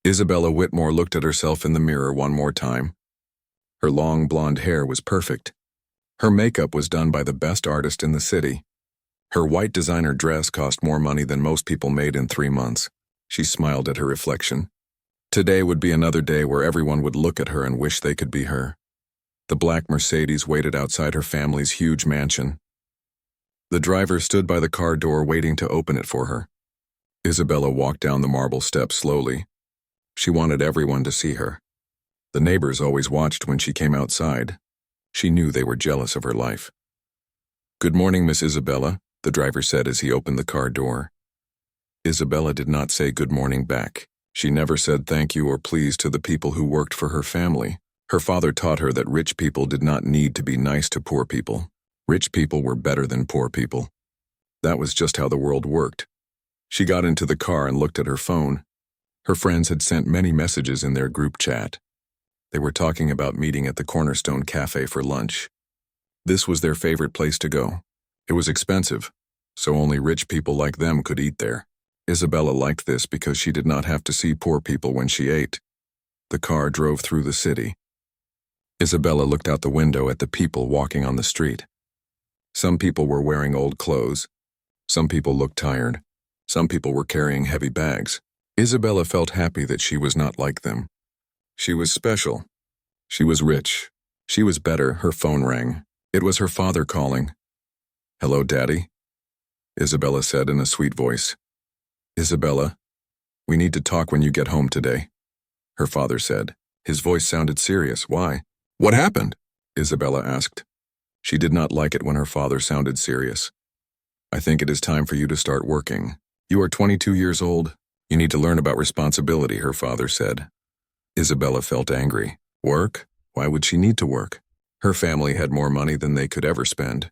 Isabella Whitmore looked at herself in the mirror one more time. Her long blonde hair was perfect. Her makeup was done by the best artist in the city. Her white designer dress cost more money than most people made in 3 months. She smiled at her reflection. Today would be another day where everyone would look at her and wish they could be her. The black Mercedes waited outside her family's huge mansion. The driver stood by the car door waiting to open it for her. Isabella walked down the marble steps slowly. She wanted everyone to see her. The neighbors always watched when she came outside. She knew they were jealous of her life. "Good morning, Miss Isabella," the driver said as he opened the car door. Isabella did not say good morning back. She never said thank you or please to the people who worked for her family. Her father taught her that rich people did not need to be nice to poor people. Rich people were better than poor people. That was just how the world worked. She got into the car and looked at her phone. Her friends had sent many messages in their group chat. They were talking about meeting at the Cornerstone Cafe for lunch. This was their favorite place to go. It was expensive, so only rich people like them could eat there. Isabella liked this because she did not have to see poor people when she ate. The car drove through the city. Isabella looked out the window at the people walking on the street. Some people were wearing old clothes. Some people looked tired. Some people were carrying heavy bags. Isabella felt happy that she was not like them. She was special. She was rich. She was better. Her phone rang. It was her father calling. "Hello, Daddy," Isabella said in a sweet voice. "Isabella, we need to talk when you get home today," her father said. His voice sounded serious. "Why? What happened?" Isabella asked. She did not like it when her father sounded serious. "I think it is time for you to start working. You are 22 years old. You need to learn about responsibility," her father said. Isabella felt angry. Work? Why would she need to work? Her family had more money than they could ever spend.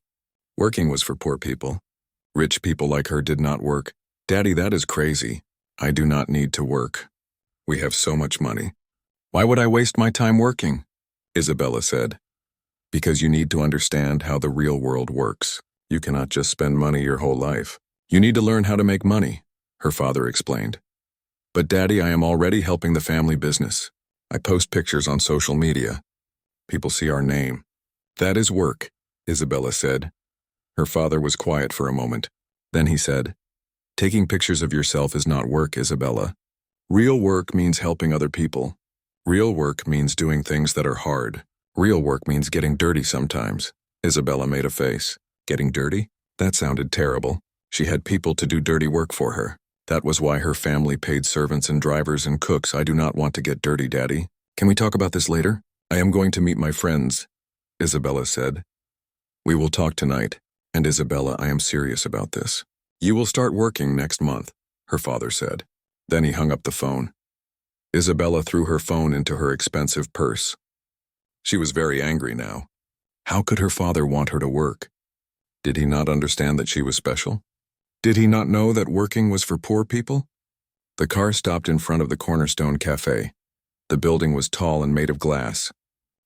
Working was for poor people. Rich people like her did not work. "Daddy, that is crazy. I do not need to work. We have so much money. Why would I waste my time working?" Isabella said. "Because you need to understand how the real world works. You cannot just spend money your whole life. You need to learn how to make money," her father explained. "But Daddy, I am already helping the family business. I post pictures on social media. People see our name. That is work," Isabella said. Her father was quiet for a moment. Then he said, "Taking pictures of yourself is not work, Isabella. Real work means helping other people. Real work means doing things that are hard. Real work means getting dirty sometimes." Isabella made a face. Getting dirty? That sounded terrible. She had people to do dirty work for her. That was why her family paid servants and drivers and cooks. "I do not want to get dirty, Daddy. Can we talk about this later? I am going to meet my friends," Isabella said. "We will talk tonight. And Isabella, I am serious about this. You will start working next month," her father said. Then he hung up the phone. Isabella threw her phone into her expensive purse. She was very angry now. How could her father want her to work? Did he not understand that she was special? Did he not know that working was for poor people? The car stopped in front of the Cornerstone Cafe. The building was tall and made of glass.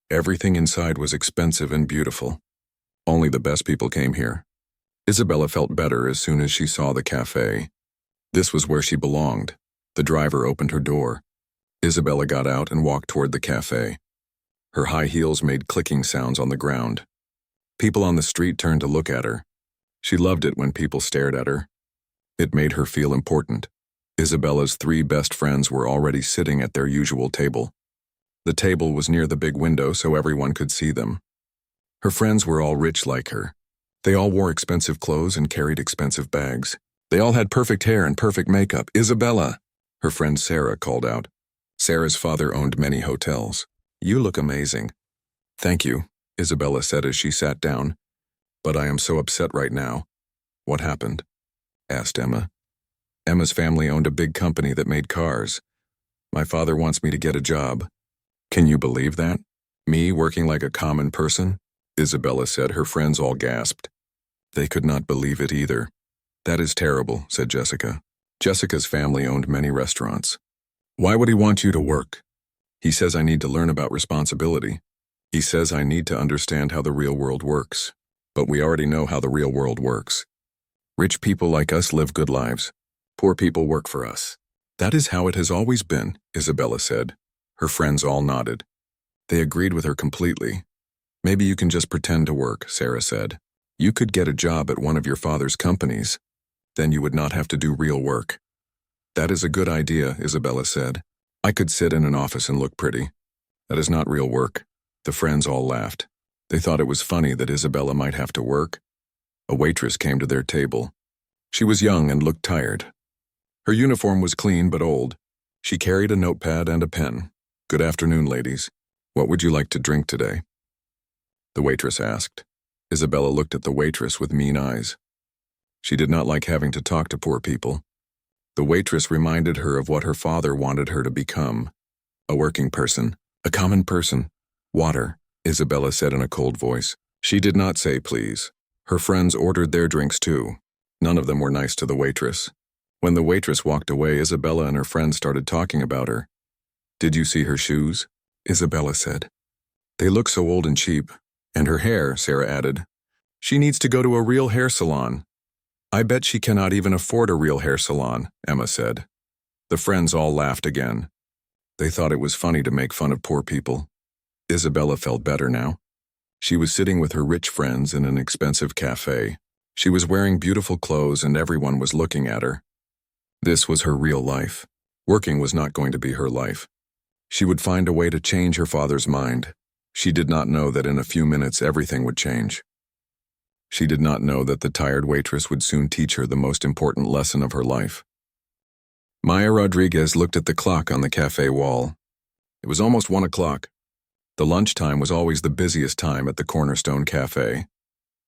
Everything inside was expensive and beautiful. Only the best people came here. Isabella felt better as soon as she saw the cafe. This was where she belonged. The driver opened her door. Isabella got out and walked toward the cafe. Her high heels made clicking sounds on the ground. People on the street turned to look at her. She loved it when people stared at her. It made her feel important. Isabella's 3 best friends were already sitting at their usual table. The table was near the big window so everyone could see them. Her friends were all rich like her. They all wore expensive clothes and carried expensive bags. They all had perfect hair and perfect makeup. "Isabella," her friend Sarah called out. Sarah's father owned many hotels. "You look amazing." "Thank you," Isabella said as she sat down. "But I am so upset right now." "What happened?" asked Emma. "Emma's family owned a big company that made cars. My father wants me to get a job." "Can you believe that? Me working like a common person?" Isabella said. Her friends all gasped. They could not believe it either. "That is terrible," said Jessica. Jessica's family owned many restaurants. "Why would he want you to work?" "He says I need to learn about responsibility. He says I need to understand how the real world works. But we already know how the real world works. Rich people like us live good lives. Poor people work for us. That is how it has always been, Isabella said. Her friends all nodded. They agreed with her completely. Maybe you can just pretend to work, Sarah said. You could get a job at one of your father's companies. Then you would not have to do real work. That is a good idea, Isabella said. I could sit in an office and look pretty. That is not real work. The friends all laughed. They thought it was funny that Isabella might have to work. A waitress came to their table. She was young and looked tired. Her uniform was clean but old. She carried a notepad and a pen. Good afternoon, ladies. What would you like to drink today? The waitress asked. Isabella looked at the waitress with mean eyes. She did not like having to talk to poor people. The waitress reminded her of what her father wanted her to become. A working person, a common person. Water, Isabella said in a cold voice. She did not say please. Her friends ordered their drinks too. None of them were nice to the waitress. When the waitress walked away, Isabella and her friends started talking about her. Did you see her shoes? Isabella said. They look so old and cheap. And her hair, Sarah added. She needs to go to a real hair salon. I bet she cannot even afford a real hair salon, Emma said. The friends all laughed again. They thought it was funny to make fun of poor people. Isabella felt better now. She was sitting with her rich friends in an expensive cafe. She was wearing beautiful clothes and everyone was looking at her. This was her real life. Working was not going to be her life. She would find a way to change her father's mind. She did not know that in a few minutes everything would change. She did not know that the tired waitress would soon teach her the most important lesson of her life. Maya Rodriguez looked at the clock on the cafe wall. It was almost 1 o'clock. The lunchtime was always the busiest time at the Cornerstone Cafe.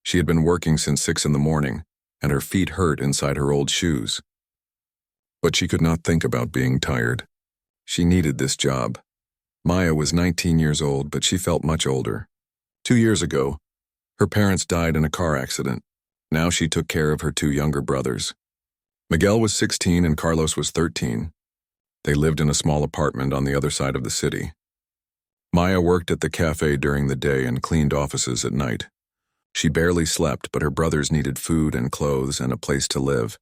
She had been working since 6 in the morning, and her feet hurt inside her old shoes. But she could not think about being tired. She needed this job. Maya was 19 years old, but she felt much older. 2 years ago, her parents died in a car accident. Now she took care of her 2 younger brothers. Miguel was 16 and Carlos was 13. They lived in a small apartment on the other side of the city. Maya worked at the cafe during the day and cleaned offices at night. She barely slept, but her brothers needed food and clothes and a place to live.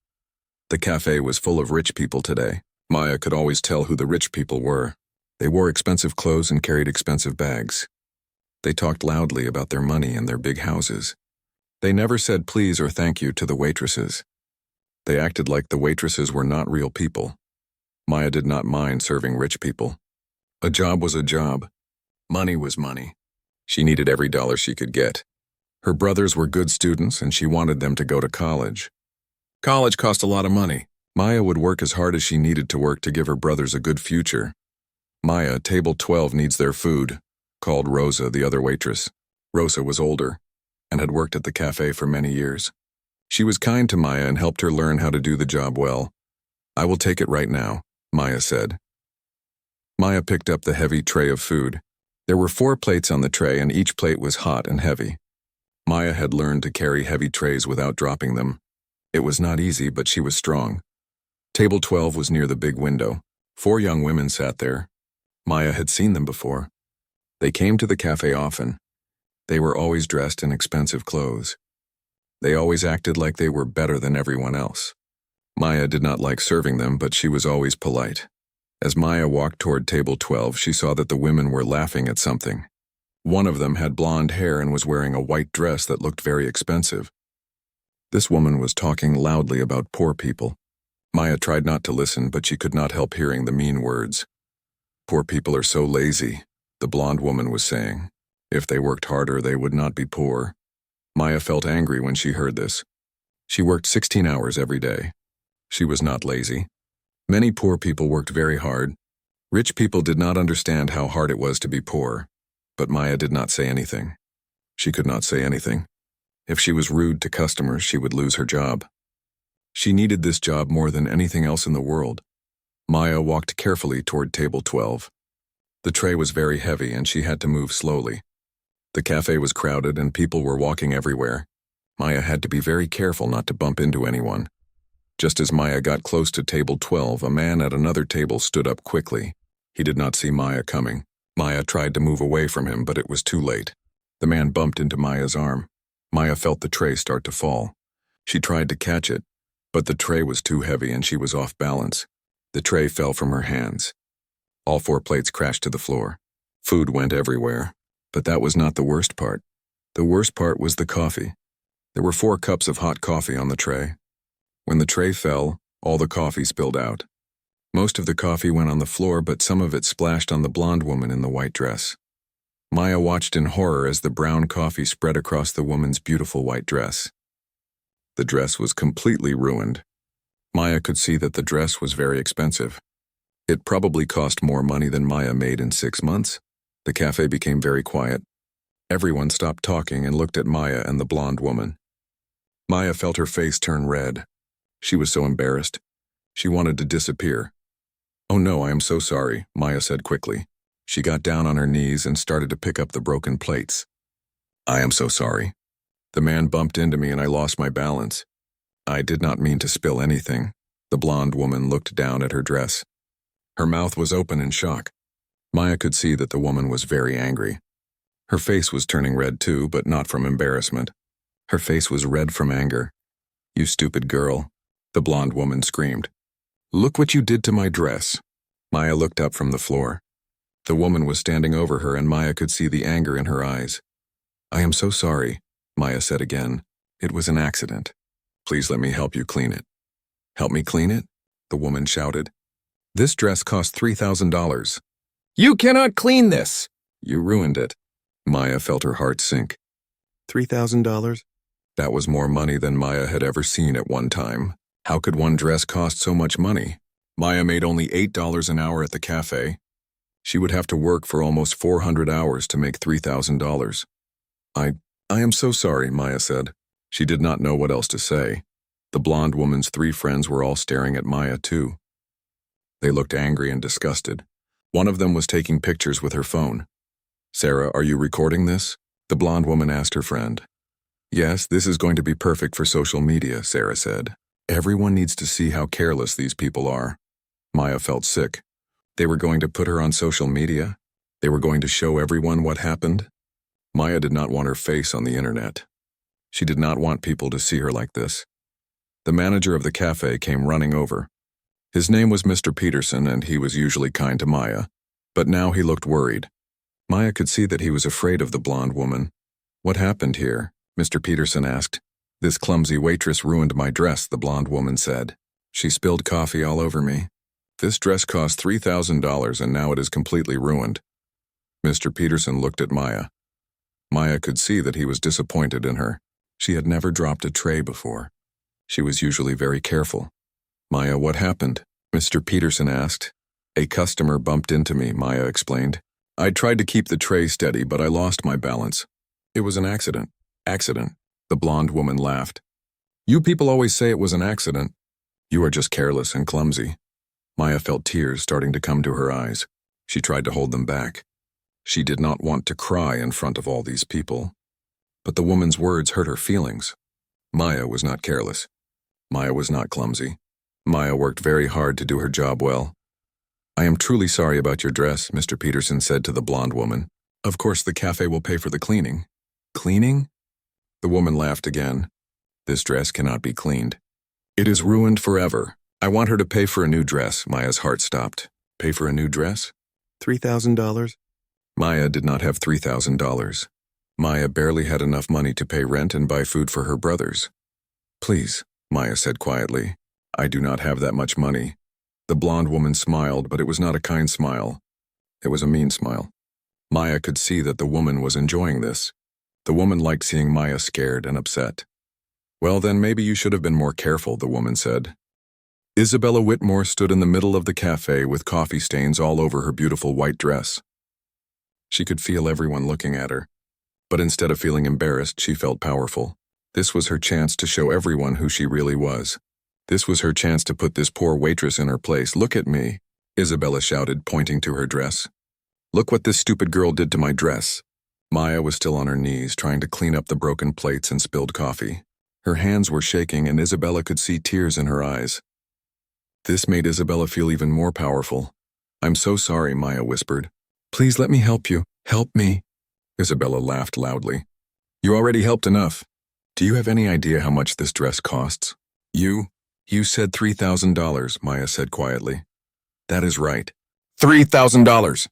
The cafe was full of rich people today. Maya could always tell who the rich people were. They wore expensive clothes and carried expensive bags. They talked loudly about their money and their big houses. They never said please or thank you to the waitresses. They acted like the waitresses were not real people. Maya did not mind serving rich people. A job was a job. Money was money. She needed every dollar she could get. Her brothers were good students and she wanted them to go to college. College cost a lot of money. Maya would work as hard as she needed to work to give her brothers a good future. Maya, table 12 needs their food, called Rosa, the other waitress. Rosa was older and had worked at the cafe for many years. She was kind to Maya and helped her learn how to do the job well. I will take it right now, Maya said. Maya picked up the heavy tray of food. There were 4 plates on the tray and each plate was hot and heavy. Maya had learned to carry heavy trays without dropping them. It was not easy, but she was strong. Table 12 was near the big window. 4 young women sat there. Maya had seen them before. They came to the cafe often. They were always dressed in expensive clothes. They always acted like they were better than everyone else. Maya did not like serving them, but she was always polite. As Maya walked toward table 12, she saw that the women were laughing at something. One of them had blonde hair and was wearing a white dress that looked very expensive. This woman was talking loudly about poor people. Maya tried not to listen, but she could not help hearing the mean words. Poor people are so lazy, the blonde woman was saying. If they worked harder, they would not be poor. Maya felt angry when she heard this. She worked 16 hours every day. She was not lazy. Many poor people worked very hard. Rich people did not understand how hard it was to be poor. But Maya did not say anything. She could not say anything. If she was rude to customers, she would lose her job. She needed this job more than anything else in the world. Maya walked carefully toward table 12. The tray was very heavy and she had to move slowly. The cafe was crowded and people were walking everywhere. Maya had to be very careful not to bump into anyone. Just as Maya got close to table 12, a man at another table stood up quickly. He did not see Maya coming. Maya tried to move away from him, but it was too late. The man bumped into Maya's arm. Maya felt the tray start to fall. She tried to catch it, but the tray was too heavy and she was off balance. The tray fell from her hands. All 4 plates crashed to the floor. Food went everywhere. But that was not the worst part. The worst part was the coffee. There were 4 cups of hot coffee on the tray. When the tray fell, all the coffee spilled out. Most of the coffee went on the floor, but some of it splashed on the blonde woman in the white dress. Maya watched in horror as the brown coffee spread across the woman's beautiful white dress. The dress was completely ruined. Maya could see that the dress was very expensive. It probably cost more money than Maya made in 6 months. The cafe became very quiet. Everyone stopped talking and looked at Maya and the blonde woman. Maya felt her face turn red. She was so embarrassed. She wanted to disappear. "Oh no, I am so sorry," Maya said quickly. She got down on her knees and started to pick up the broken plates. "I am so sorry. The man bumped into me and I lost my balance. I did not mean to spill anything." The blonde woman looked down at her dress. Her mouth was open in shock. Maya could see that the woman was very angry. Her face was turning red too, but not from embarrassment. Her face was red from anger. "You stupid girl," the blonde woman screamed. "Look what you did to my dress." Maya looked up from the floor. The woman was standing over her and Maya could see the anger in her eyes. "I am so sorry," Maya said again. "It was an accident. Please let me help you clean it." "Help me clean it?" the woman shouted. "This dress cost $3,000. You cannot clean this! You ruined it." Maya felt her heart sink. $3,000? That was more money than Maya had ever seen at one time. How could one dress cost so much money? Maya made only $8 an hour at the cafe. She would have to work for almost 400 hours to make $3,000. I am so sorry," Maya said. She did not know what else to say. The blonde woman's 3 friends were all staring at Maya too. They looked angry and disgusted. One of them was taking pictures with her phone. "Sarah, are you recording this?" the blonde woman asked her friend. "Yes, this is going to be perfect for social media," Sarah said. "Everyone needs to see how careless these people are." Maya felt sick. They were going to put her on social media? They were going to show everyone what happened? Maya did not want her face on the internet. She did not want people to see her like this. The manager of the cafe came running over. His name was Mr. Peterson, and he was usually kind to Maya, but now he looked worried. Maya could see that he was afraid of the blonde woman. "What happened here?" Mr. Peterson asked. "This clumsy waitress ruined my dress," the blonde woman said. "She spilled coffee all over me. This dress cost $3,000 and now it is completely ruined." Mr. Peterson looked at Maya. Maya could see that he was disappointed in her. She had never dropped a tray before. She was usually very careful. "Maya, what happened?" Mr. Peterson asked. "A customer bumped into me," Maya explained. "I tried to keep the tray steady, but I lost my balance. It was an accident." "Accident?" The blonde woman laughed. "You people always say it was an accident. You are just careless and clumsy." Maya felt tears starting to come to her eyes. She tried to hold them back. She did not want to cry in front of all these people. But the woman's words hurt her feelings. Maya was not careless. Maya was not clumsy. Maya worked very hard to do her job well. "I am truly sorry about your dress," Mr. Peterson said to the blonde woman. "Of course the cafe will pay for the cleaning." "Cleaning?" The woman laughed again. "This dress cannot be cleaned. It is ruined forever. I want her to pay for a new dress." Maya's heart stopped. Pay for a new dress? $3,000? Maya did not have $3,000. Maya barely had enough money to pay rent and buy food for her brothers. "Please," Maya said quietly. "I do not have that much money." The blonde woman smiled, but it was not a kind smile. It was a mean smile. Maya could see that the woman was enjoying this. The woman liked seeing Maya scared and upset. "Well, then maybe you should have been more careful," the woman said. Isabella Whitmore stood in the middle of the cafe with coffee stains all over her beautiful white dress. She could feel everyone looking at her. But instead of feeling embarrassed, she felt powerful. This was her chance to show everyone who she really was. This was her chance to put this poor waitress in her place. "Look at me," Isabella shouted, pointing to her dress. "Look what this stupid girl did to my dress." Maya was still on her knees, trying to clean up the broken plates and spilled coffee. Her hands were shaking, and Isabella could see tears in her eyes. This made Isabella feel even more powerful. "I'm so sorry," Maya whispered. "Please let me help you. Help me." Isabella laughed loudly. "You already helped enough. Do you have any idea how much this dress costs?" You said $3,000, Maya said quietly. That is right. $3,000.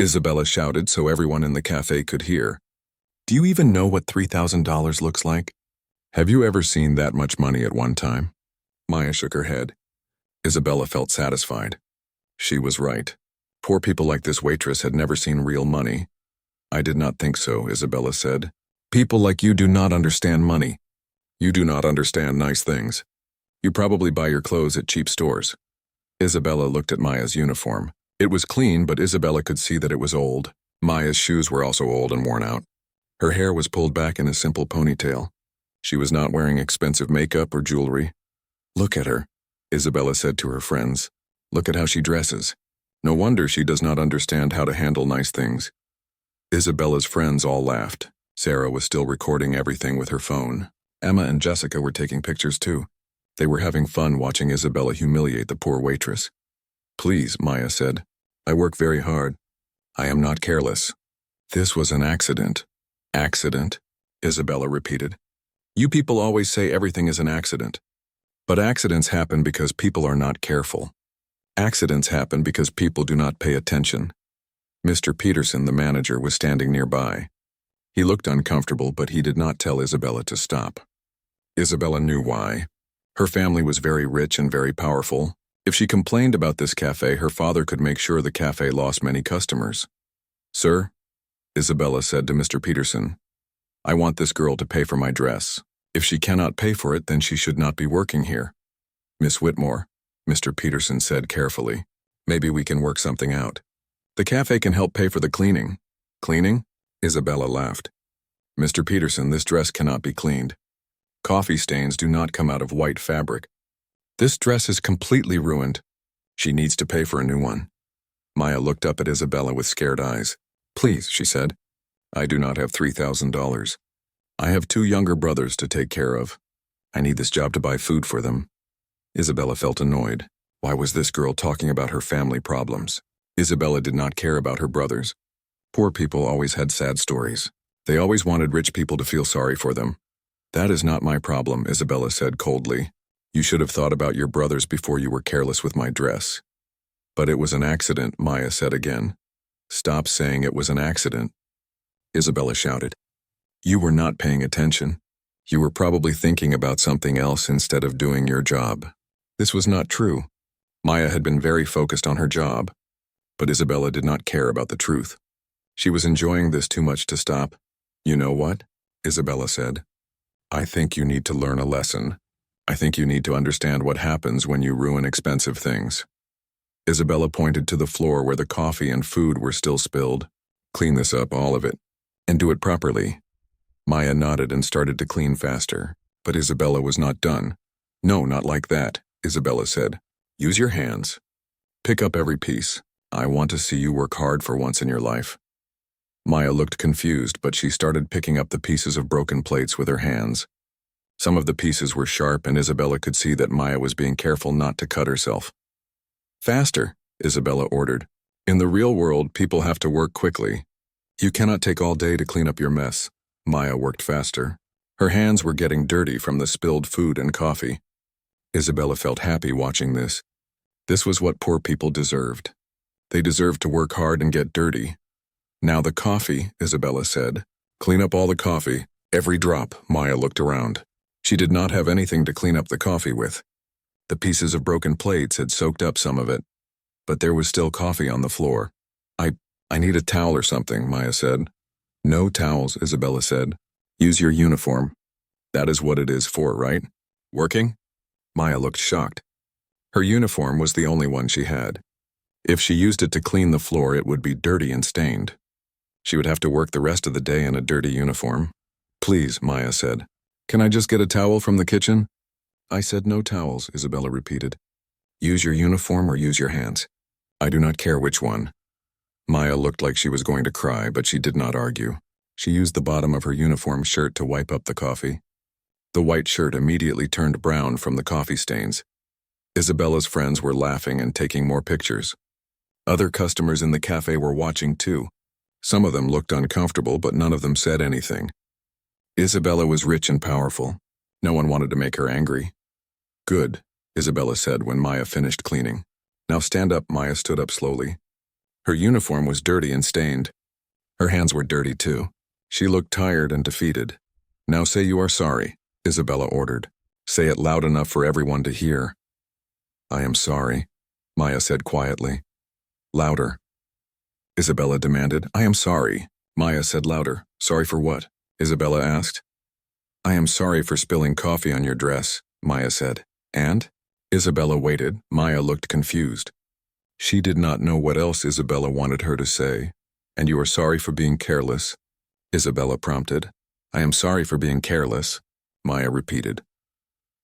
Isabella shouted so everyone in the cafe could hear. Do you even know what $3,000 looks like? Have you ever seen that much money at one time? Maya shook her head. Isabella felt satisfied. She was right. Poor people like this waitress had never seen real money. I did not think so, Isabella said. People like you do not understand money. You do not understand nice things. You probably buy your clothes at cheap stores. Isabella looked at Maya's uniform. It was clean, but Isabella could see that it was old. Maya's shoes were also old and worn out. Her hair was pulled back in a simple ponytail. She was not wearing expensive makeup or jewelry. Look at her, Isabella said to her friends. Look at how she dresses. No wonder she does not understand how to handle nice things. Isabella's friends all laughed. Sarah was still recording everything with her phone. Emma and Jessica were taking pictures too. They were having fun watching Isabella humiliate the poor waitress. Please, Maya said. I work very hard. I am not careless. This was an accident. Accident? Isabella repeated. You people always say everything is an accident. But accidents happen because people are not careful. Accidents happen because people do not pay attention. Mr. Peterson, the manager, was standing nearby. He looked uncomfortable, but he did not tell Isabella to stop. Isabella knew why. Her family was very rich and very powerful. If she complained about this cafe, her father could make sure the cafe lost many customers. Sir, Isabella said to Mr. Peterson, I want this girl to pay for my dress. If she cannot pay for it, then she should not be working here. Miss Whitmore, Mr. Peterson said carefully, maybe we can work something out. The cafe can help pay for the cleaning. Cleaning? Isabella laughed. Mr. Peterson, this dress cannot be cleaned. Coffee stains do not come out of white fabric. This dress is completely ruined. She needs to pay for a new one. Maya looked up at Isabella with scared eyes. Please, she said. I do not have $3,000. I have 2 younger brothers to take care of. I need this job to buy food for them. Isabella felt annoyed. Why was this girl talking about her family problems? Isabella did not care about her brothers. Poor people always had sad stories. They always wanted rich people to feel sorry for them. That is not my problem, Isabella said coldly. You should have thought about your brothers before you were careless with my dress. But it was an accident, Maya said again. Stop saying it was an accident. Isabella shouted. You were not paying attention. You were probably thinking about something else instead of doing your job. This was not true. Maya had been very focused on her job. But Isabella did not care about the truth. She was enjoying this too much to stop. You know what? Isabella said. I think you need to learn a lesson. I think you need to understand what happens when you ruin expensive things. Isabella pointed to the floor where the coffee and food were still spilled. Clean this up, all of it. And do it properly. Maya nodded and started to clean faster. But Isabella was not done. No, not like that, Isabella said. Use your hands. Pick up every piece. I want to see you work hard for once in your life. Maya looked confused, but she started picking up the pieces of broken plates with her hands. Some of the pieces were sharp, and Isabella could see that Maya was being careful not to cut herself. Faster, Isabella ordered. In the real world, people have to work quickly. You cannot take all day to clean up your mess. Maya worked faster. Her hands were getting dirty from the spilled food and coffee. Isabella felt happy watching this. This was what poor people deserved. They deserved to work hard and get dirty. Now the coffee, Isabella said. Clean up all the coffee, every drop. Maya looked around. She did not have anything to clean up the coffee with. The pieces of broken plates had soaked up some of it, but there was still coffee on the floor. I need a towel or something, Maya said. No towels, Isabella said. Use your uniform. That is what it is for, right? Working? Maya looked shocked. Her uniform was the only one she had. If she used it to clean the floor, it would be dirty and stained. She would have to work the rest of the day in a dirty uniform. Please, Maya said. Can I just get a towel from the kitchen? I said no towels, Isabella repeated. Use your uniform or use your hands. I do not care which one. Maya looked like she was going to cry, but she did not argue. She used the bottom of her uniform shirt to wipe up the coffee. The white shirt immediately turned brown from the coffee stains. Isabella's friends were laughing and taking more pictures. Other customers in the cafe were watching too. Some of them looked uncomfortable, but none of them said anything. Isabella was rich and powerful. No one wanted to make her angry. Good, Isabella said when Maya finished cleaning. Now stand up. Maya stood up slowly. Her uniform was dirty and stained. Her hands were dirty too. She looked tired and defeated. Now say you are sorry, Isabella ordered. Say it loud enough for everyone to hear. I am sorry, Maya said quietly. Louder. Isabella demanded. I am sorry, Maya said louder. Sorry for what? Isabella asked. I am sorry for spilling coffee on your dress, Maya said. And? Isabella waited. Maya looked confused. She did not know what else Isabella wanted her to say. And you are sorry for being careless, Isabella prompted. I am sorry for being careless, Maya repeated.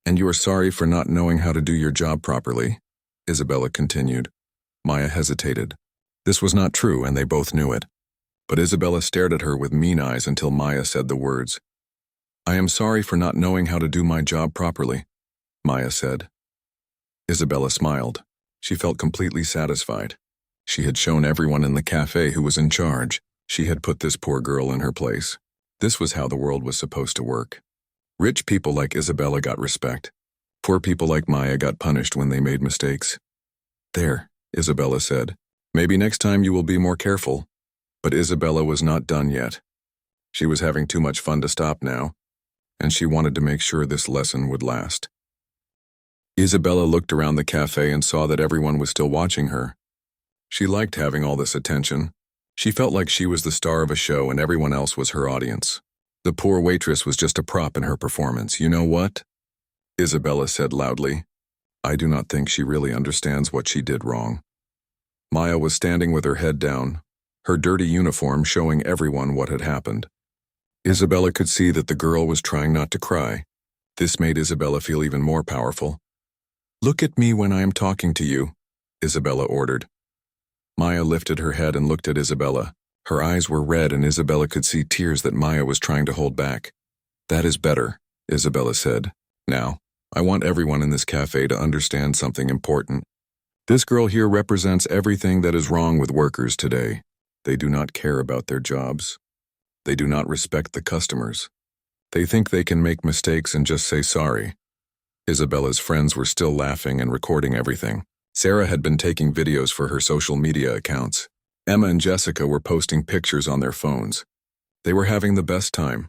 And you are sorry for not knowing how to do your job properly, Isabella continued. Maya hesitated. This was not true, and they both knew it. But Isabella stared at her with mean eyes until Maya said the words. I am sorry for not knowing how to do my job properly, Maya said. Isabella smiled. She felt completely satisfied. She had shown everyone in the cafe who was in charge. She had put this poor girl in her place. This was how the world was supposed to work. Rich people like Isabella got respect. Poor people like Maya got punished when they made mistakes. There, Isabella said. Maybe next time you will be more careful. But Isabella was not done yet. She was having too much fun to stop now, and she wanted to make sure this lesson would last. Isabella looked around the cafe and saw that everyone was still watching her. She liked having all this attention. She felt like she was the star of a show and everyone else was her audience. The poor waitress was just a prop in her performance. You know what? Isabella said loudly. I do not think she really understands what she did wrong. Maya was standing with her head down, her dirty uniform showing everyone what had happened. Isabella could see that the girl was trying not to cry. This made Isabella feel even more powerful. Look at me when I am talking to you, Isabella ordered. Maya lifted her head and looked at Isabella. Her eyes were red and Isabella could see tears that Maya was trying to hold back. That is better, Isabella said. Now, I want everyone in this cafe to understand something important. This girl here represents everything that is wrong with workers today. They do not care about their jobs. They do not respect the customers. They think they can make mistakes and just say sorry. Isabella's friends were still laughing and recording everything. Sarah had been taking videos for her social media accounts. Emma and Jessica were posting pictures on their phones. They were having the best time.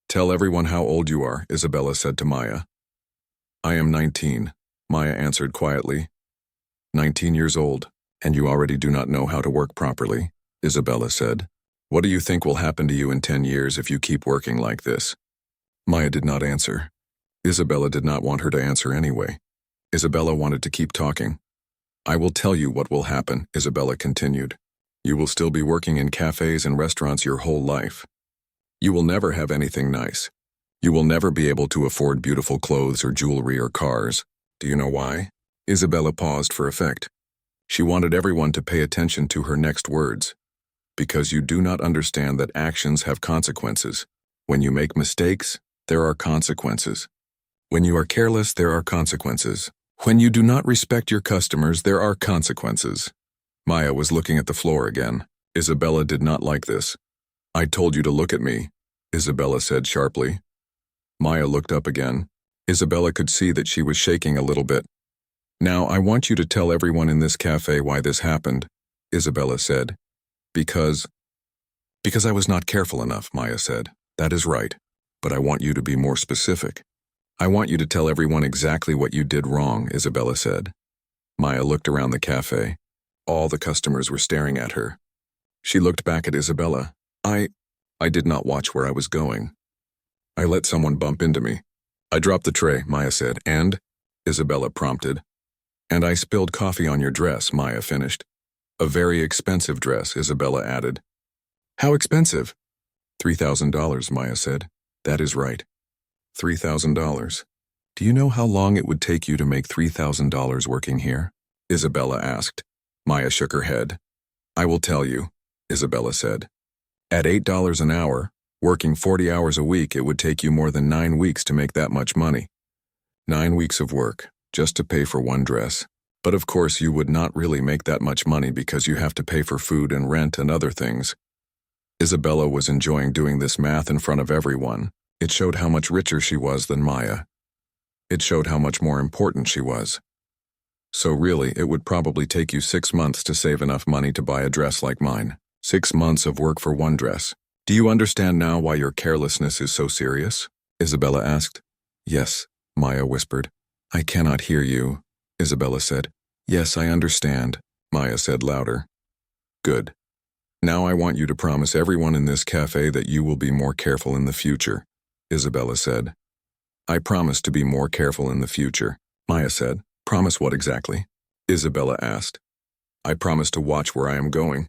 Tell everyone how old you are, Isabella said to Maya. I am 19, Maya answered quietly. 19 years old, and you already do not know how to work properly, Isabella said. What do you think will happen to you in 10 years if you keep working like this? Maya did not answer. Isabella did not want her to answer anyway. Isabella wanted to keep talking. I will tell you what will happen, Isabella continued. You will still be working in cafes and restaurants your whole life. You will never have anything nice. You will never be able to afford beautiful clothes or jewelry or cars. Do you know why? Isabella paused for effect. She wanted everyone to pay attention to her next words. Because you do not understand that actions have consequences. When you make mistakes, there are consequences. When you are careless, there are consequences. When you do not respect your customers, there are consequences. Maya was looking at the floor again. Isabella did not like this. I told you to look at me, Isabella said sharply. Maya looked up again. Isabella could see that she was shaking a little bit. Now, I want you to tell everyone in this cafe why this happened, Isabella said. Because I was not careful enough, Maya said. That is right. But I want you to be more specific. I want you to tell everyone exactly what you did wrong, Isabella said. Maya looked around the cafe. All the customers were staring at her. She looked back at Isabella. I did not watch where I was going. I let someone bump into me. I dropped the tray, Maya said, and? Isabella prompted. And I spilled coffee on your dress, Maya finished. A very expensive dress, Isabella added. How expensive? $3,000, Maya said. That is right. $3,000. Do you know how long it would take you to make $3,000 working here? Isabella asked. Maya shook her head. I will tell you, Isabella said. At $8 an hour, working 40 hours a week, it would take you more than 9 weeks to make that much money. 9 weeks of work, just to pay for one dress. But of course you would not really make that much money because you have to pay for food and rent and other things. Isabella was enjoying doing this math in front of everyone. It showed how much richer she was than Maya. It showed how much more important she was. So really, it would probably take you 6 months to save enough money to buy a dress like mine. 6 months of work for one dress. Do you understand now why your carelessness is so serious? Isabella asked. Yes, Maya whispered. I cannot hear you, Isabella said. Yes, I understand, Maya said louder. Good. Now I want you to promise everyone in this cafe that you will be more careful in the future, Isabella said. I promise to be more careful in the future, Maya said. Promise what exactly? Isabella asked. I promise to watch where I am going.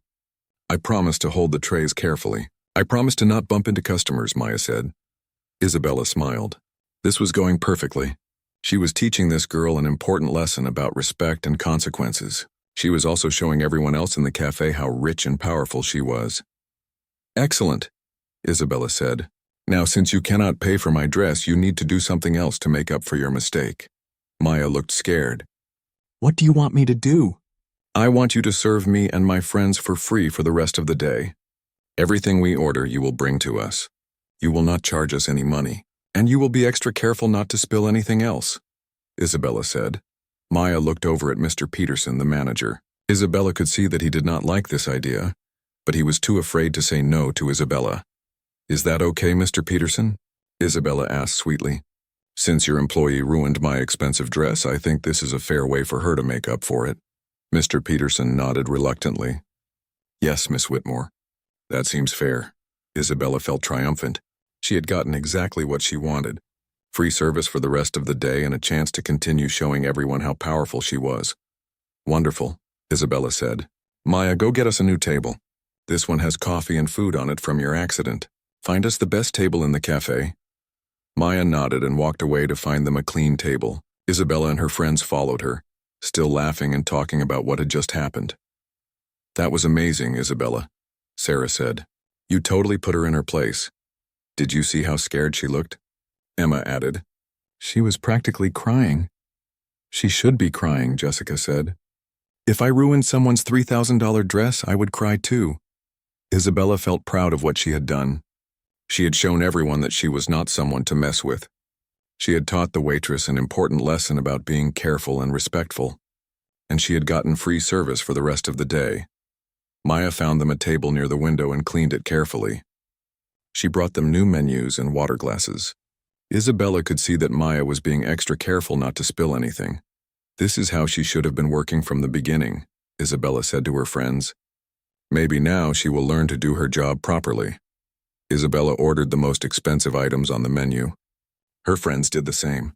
I promise to hold the trays carefully. I promise to not bump into customers, Maya said. Isabella smiled. This was going perfectly. She was teaching this girl an important lesson about respect and consequences. She was also showing everyone else in the cafe how rich and powerful she was. Excellent, Isabella said. Now, since you cannot pay for my dress, you need to do something else to make up for your mistake. Maya looked scared. What do you want me to do? I want you to serve me and my friends for free for the rest of the day. Everything we order you will bring to us. You will not charge us any money, and you will be extra careful not to spill anything else, Isabella said. Maya looked over at Mr. Peterson, the manager. Isabella could see that he did not like this idea, but he was too afraid to say no to Isabella. Is that okay, Mr. Peterson? Isabella asked sweetly. Since your employee ruined my expensive dress, I think this is a fair way for her to make up for it. Mr. Peterson nodded reluctantly. Yes, Miss Whitmore. That seems fair. Isabella felt triumphant. She had gotten exactly what she wanted. Free service for the rest of the day and a chance to continue showing everyone how powerful she was. Wonderful, Isabella said. Maya, go get us a new table. This one has coffee and food on it from your accident. Find us the best table in the cafe. Maya nodded and walked away to find them a clean table. Isabella and her friends followed her, still laughing and talking about what had just happened. That was amazing, Isabella, Sarah said. You totally put her in her place. Did you see how scared she looked? Emma added. She was practically crying. She should be crying, Jessica said. If I ruined someone's $3,000 dress, I would cry too. Isabella felt proud of what she had done. She had shown everyone that she was not someone to mess with. She had taught the waitress an important lesson about being careful and respectful, and she had gotten free service for the rest of the day. Maya found them a table near the window and cleaned it carefully. She brought them new menus and water glasses. Isabella could see that Maya was being extra careful not to spill anything. This is how she should have been working from the beginning, Isabella said to her friends. Maybe now she will learn to do her job properly. Isabella ordered the most expensive items on the menu. Her friends did the same.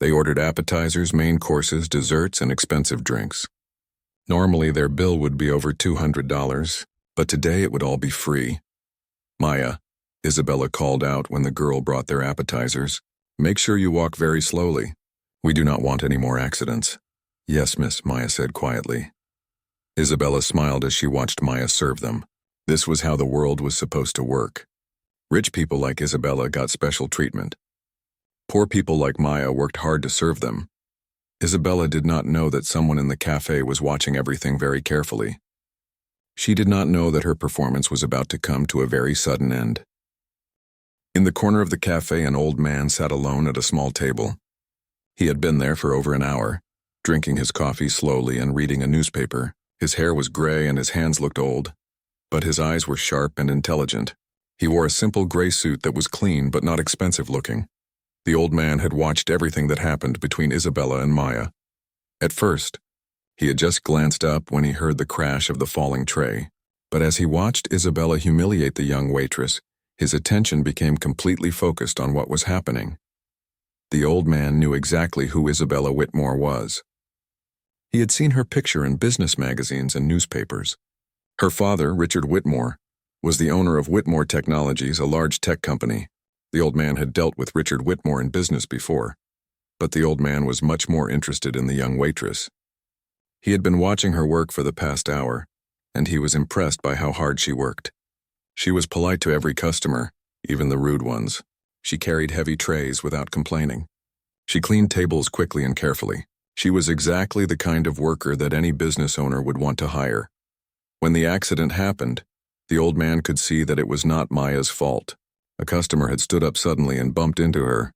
They ordered appetizers, main courses, desserts, and expensive drinks. Normally their bill would be over $200, but today it would all be free. Maya, Isabella called out when the girl brought their appetizers. Make sure you walk very slowly. We do not want any more accidents. Yes, miss, Maya said quietly. Isabella smiled as she watched Maya serve them. This was how the world was supposed to work. Rich people like Isabella got special treatment. Poor people like Maya worked hard to serve them. Isabella did not know that someone in the cafe was watching everything very carefully. She did not know that her performance was about to come to a very sudden end. In the corner of the cafe, an old man sat alone at a small table. He had been there for over an hour, drinking his coffee slowly and reading a newspaper. His hair was gray and his hands looked old, but his eyes were sharp and intelligent. He wore a simple gray suit that was clean but not expensive looking. The old man had watched everything that happened between Isabella and Maya. At first, he had just glanced up when he heard the crash of the falling tray, but as he watched Isabella humiliate the young waitress, his attention became completely focused on what was happening. The old man knew exactly who Isabella Whitmore was. He had seen her picture in business magazines and newspapers. Her father, Richard Whitmore, was the owner of Whitmore Technologies, a large tech company. The old man had dealt with Richard Whitmore in business before, but the old man was much more interested in the young waitress. He had been watching her work for the past hour, and he was impressed by how hard she worked. She was polite to every customer, even the rude ones. She carried heavy trays without complaining. She cleaned tables quickly and carefully. She was exactly the kind of worker that any business owner would want to hire. When the accident happened, the old man could see that it was not Maya's fault. A customer had stood up suddenly and bumped into her.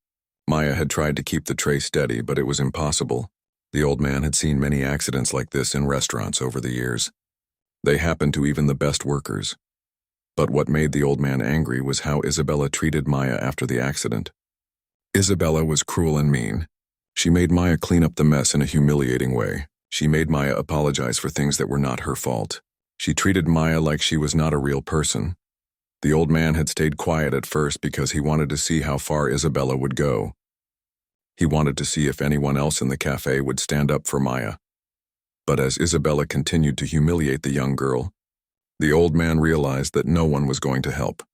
Maya had tried to keep the tray steady, but it was impossible. The old man had seen many accidents like this in restaurants over the years. They happened to even the best workers. But what made the old man angry was how Isabella treated Maya after the accident. Isabella was cruel and mean. She made Maya clean up the mess in a humiliating way. She made Maya apologize for things that were not her fault. She treated Maya like she was not a real person. The old man had stayed quiet at first because he wanted to see how far Isabella would go. He wanted to see if anyone else in the cafe would stand up for Maya. But as Isabella continued to humiliate the young girl, the old man realized that no one was going to help.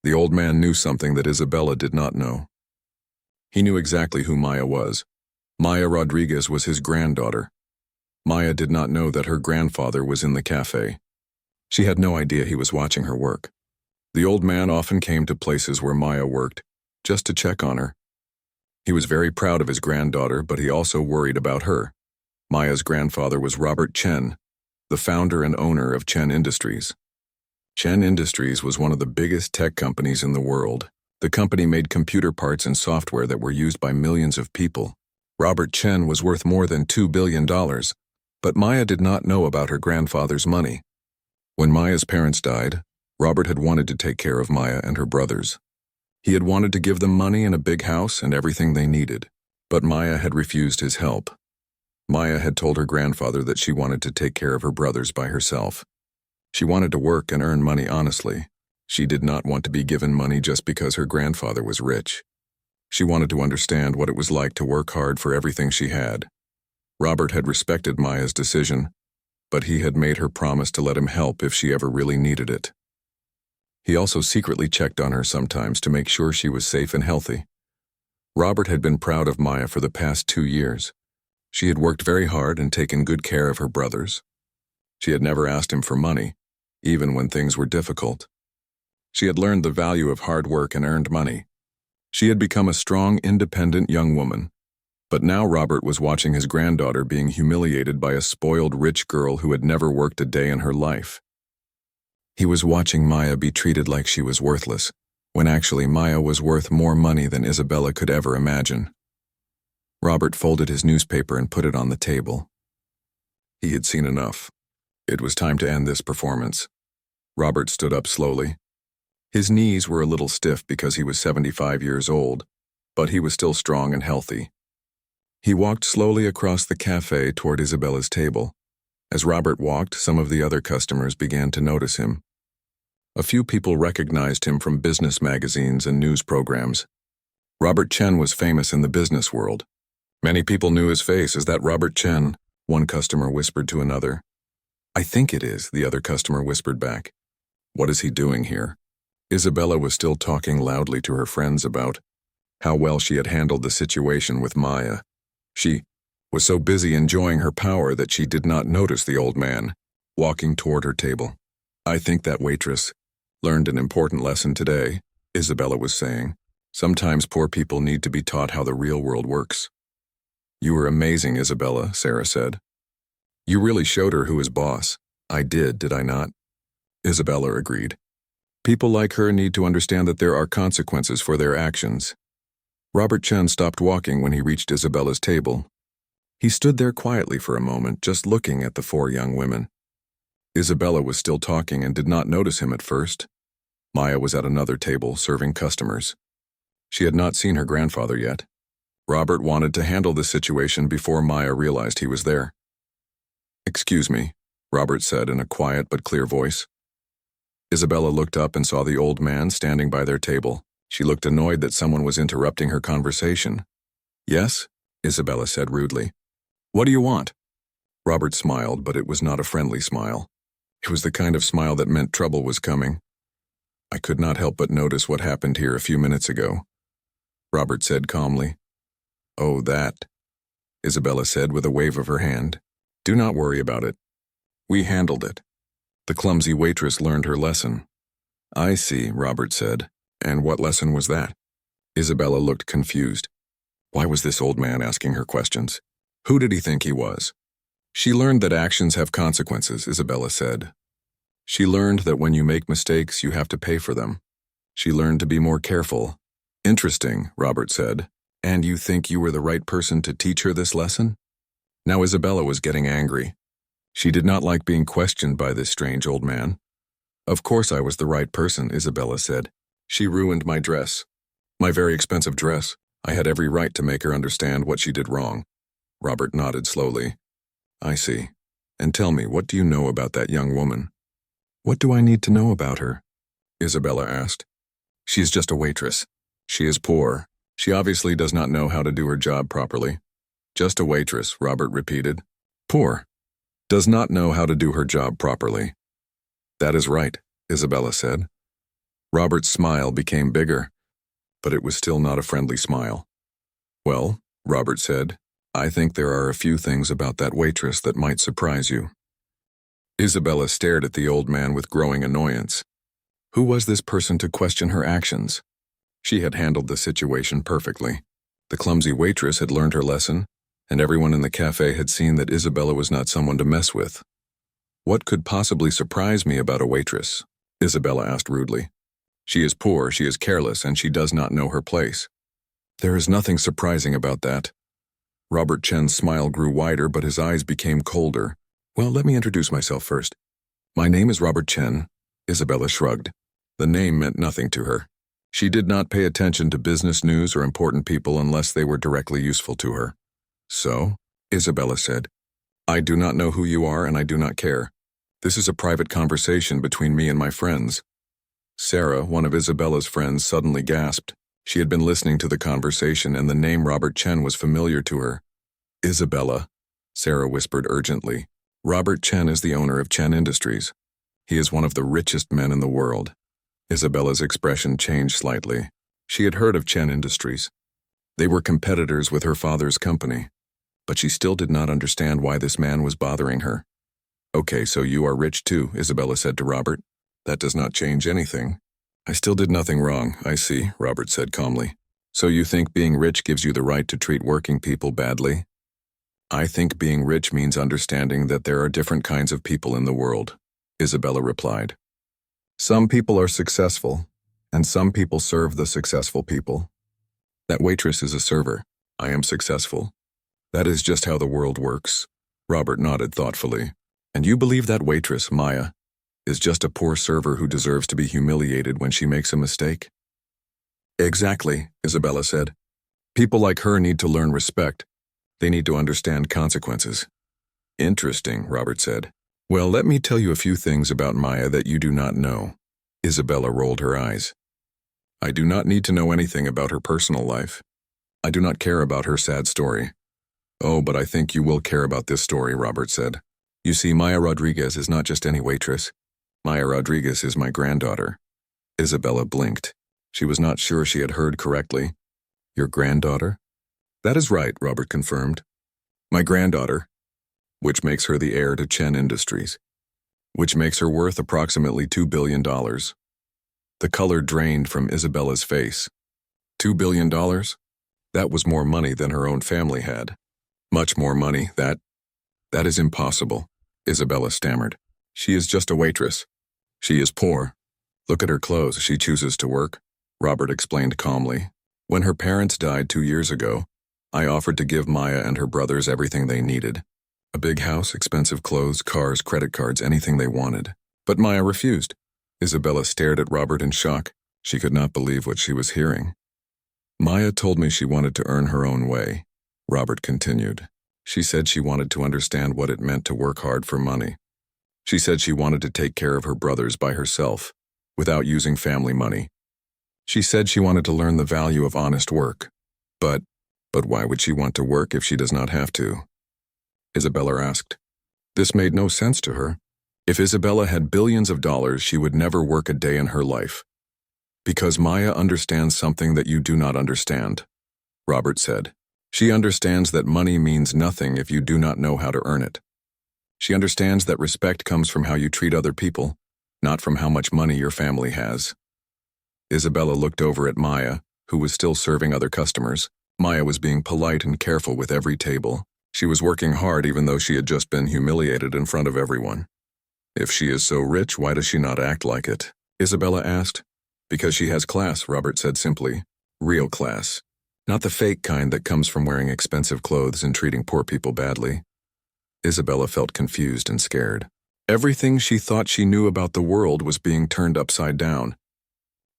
The old man knew something that Isabella did not know. He knew exactly who Maya was. Maya Rodriguez was his granddaughter. Maya did not know that her grandfather was in the cafe. She had no idea he was watching her work. The old man often came to places where Maya worked, just to check on her. He was very proud of his granddaughter, but he also worried about her. Maya's grandfather was Robert Chen, the founder and owner of Chen Industries. Chen Industries was one of the biggest tech companies in the world. The company made computer parts and software that were used by millions of people. Robert Chen was worth more than $2 billion, but Maya did not know about her grandfather's money. When Maya's parents died, Robert had wanted to take care of Maya and her brothers. He had wanted to give them money and a big house and everything they needed, but Maya had refused his help. Maya had told her grandfather that she wanted to take care of her brothers by herself. She wanted to work and earn money honestly. She did not want to be given money just because her grandfather was rich. She wanted to understand what it was like to work hard for everything she had. Robert had respected Maya's decision, but he had made her promise to let him help if she ever really needed it. He also secretly checked on her sometimes to make sure she was safe and healthy. Robert had been proud of Maya for the past 2 years. She had worked very hard and taken good care of her brothers. She had never asked him for money, even when things were difficult. She had learned the value of hard work and earned money. She had become a strong, independent young woman. But now Robert was watching his granddaughter being humiliated by a spoiled rich girl who had never worked a day in her life. He was watching Maya be treated like she was worthless, when actually Maya was worth more money than Isabella could ever imagine. Robert folded his newspaper and put it on the table. He had seen enough. It was time to end this performance. Robert stood up slowly. His knees were a little stiff because he was 75 years old, but he was still strong and healthy. He walked slowly across the cafe toward Isabella's table. As Robert walked, some of the other customers began to notice him. A few people recognized him from business magazines and news programs. Robert Chen was famous in the business world. Many people knew his face. "Is that Robert Chen?" one customer whispered to another. "I think it is," the other customer whispered back. "What is he doing here?" Isabella was still talking loudly to her friends about how well she had handled the situation with Maya. She was so busy enjoying her power that she did not notice the old man walking toward her table. "I think that waitress learned an important lesson today," Isabella was saying. "Sometimes poor people need to be taught how the real world works." "You were amazing, Isabella," Sarah said. "You really showed her who is boss." "I did I not?" Isabella agreed. "People like her need to understand that there are consequences for their actions." Robert Chen stopped walking when he reached Isabella's table. He stood there quietly for a moment, just looking at the 4 young women. Isabella was still talking and did not notice him at first. Maya was at another table, serving customers. She had not seen her grandfather yet. Robert wanted to handle the situation before Maya realized he was there. "Excuse me," Robert said in a quiet but clear voice. Isabella looked up and saw the old man standing by their table. She looked annoyed that someone was interrupting her conversation. "Yes?" Isabella said rudely. "What do you want?" Robert smiled, but it was not a friendly smile. It was the kind of smile that meant trouble was coming. "I could not help but notice what happened here a few minutes ago," Robert said calmly. "Oh, that," Isabella said with a wave of her hand. "Do not worry about it. We handled it. The clumsy waitress learned her lesson." "I see," Robert said. "And what lesson was that?" Isabella looked confused. Why was this old man asking her questions? Who did he think he was? "She learned that actions have consequences," Isabella said. "She learned that when you make mistakes, you have to pay for them. She learned to be more careful." "Interesting," Robert said. "And you think you were the right person to teach her this lesson?" Now Isabella was getting angry. She did not like being questioned by this strange old man. Of course I was the right person, Isabella said. She ruined my dress. My very expensive dress. I had every right to make her understand what she did wrong. Robert nodded slowly. I see. And tell me, what do you know about that young woman? What do I need to know about her? Isabella asked. She is just a waitress. She is poor. She obviously does not know how to do her job properly. Just a waitress, Robert repeated. Poor. Does not know how to do her job properly. That is right, Isabella said. Robert's smile became bigger, but it was still not a friendly smile. Well, Robert said, I think there are a few things about that waitress that might surprise you. Isabella stared at the old man with growing annoyance. Who was this person to question her actions? She had handled the situation perfectly. The clumsy waitress had learned her lesson, and everyone in the cafe had seen that Isabella was not someone to mess with. What could possibly surprise me about a waitress? Isabella asked rudely. She is poor, she is careless, and she does not know her place. There is nothing surprising about that. Robert Chen's smile grew wider, but his eyes became colder. Well, let me introduce myself first. My name is Robert Chen. Isabella shrugged. The name meant nothing to her. She did not pay attention to business news or important people unless they were directly useful to her. So, Isabella said, I do not know who you are and I do not care. This is a private conversation between me and my friends. Sarah, one of Isabella's friends, suddenly gasped. She had been listening to the conversation and the name Robert Chen was familiar to her. Isabella, Sarah whispered urgently. Robert Chen is the owner of Chen Industries. He is one of the richest men in the world. Isabella's expression changed slightly. She had heard of Chen Industries. They were competitors with her father's company, but she still did not understand why this man was bothering her. Okay, so you are rich too, Isabella said to Robert. That does not change anything. I still did nothing wrong, I see, Robert said calmly. So you think being rich gives you the right to treat working people badly? I think being rich means understanding that there are different kinds of people in the world, Isabella replied. Some people are successful, and some people serve the successful people. That waitress is a server. I am successful. That is just how the world works. Robert nodded thoughtfully. And you believe that waitress, Maya, is just a poor server who deserves to be humiliated when she makes a mistake? Exactly, Isabella said. People like her need to learn respect. They need to understand consequences. Interesting, Robert said. Well, let me tell you a few things about Maya that you do not know. Isabella rolled her eyes. I do not need to know anything about her personal life. I do not care about her sad story. Oh, but I think you will care about this story, Robert said. You see, Maya Rodriguez is not just any waitress. Maya Rodriguez is my granddaughter. Isabella blinked. She was not sure she had heard correctly. Your granddaughter? That is right, Robert confirmed. My granddaughter, which makes her the heir to Chen Industries, which makes her worth approximately $2 billion. The color drained from Isabella's face. $2 billion? That was more money than her own family had. Much more money, that is impossible, Isabella stammered. She is just a waitress. She is poor. Look at her clothes, she chooses to work, Robert explained calmly. When her parents died 2 years ago, I offered to give Maya and her brothers everything they needed. A big house, expensive clothes, cars, credit cards, anything they wanted. But Maya refused. Isabella stared at Robert in shock. She could not believe what she was hearing. Maya told me she wanted to earn her own way, Robert continued. She said she wanted to understand what it meant to work hard for money. She said she wanted to take care of her brothers by herself, without using family money. She said she wanted to learn the value of honest work. But why would she want to work if she does not have to? Isabella asked. This made no sense to her. If Isabella had billions of dollars, she would never work a day in her life. Because Maya understands something that you do not understand, Robert said. She understands that money means nothing if you do not know how to earn it. She understands that respect comes from how you treat other people, not from how much money your family has. Isabella looked over at Maya, who was still serving other customers. Maya was being polite and careful with every table. She was working hard even though she had just been humiliated in front of everyone. If she is so rich, why does she not act like it? Isabella asked. Because she has class, Robert said simply. Real class. Not the fake kind that comes from wearing expensive clothes and treating poor people badly. Isabella felt confused and scared. Everything she thought she knew about the world was being turned upside down.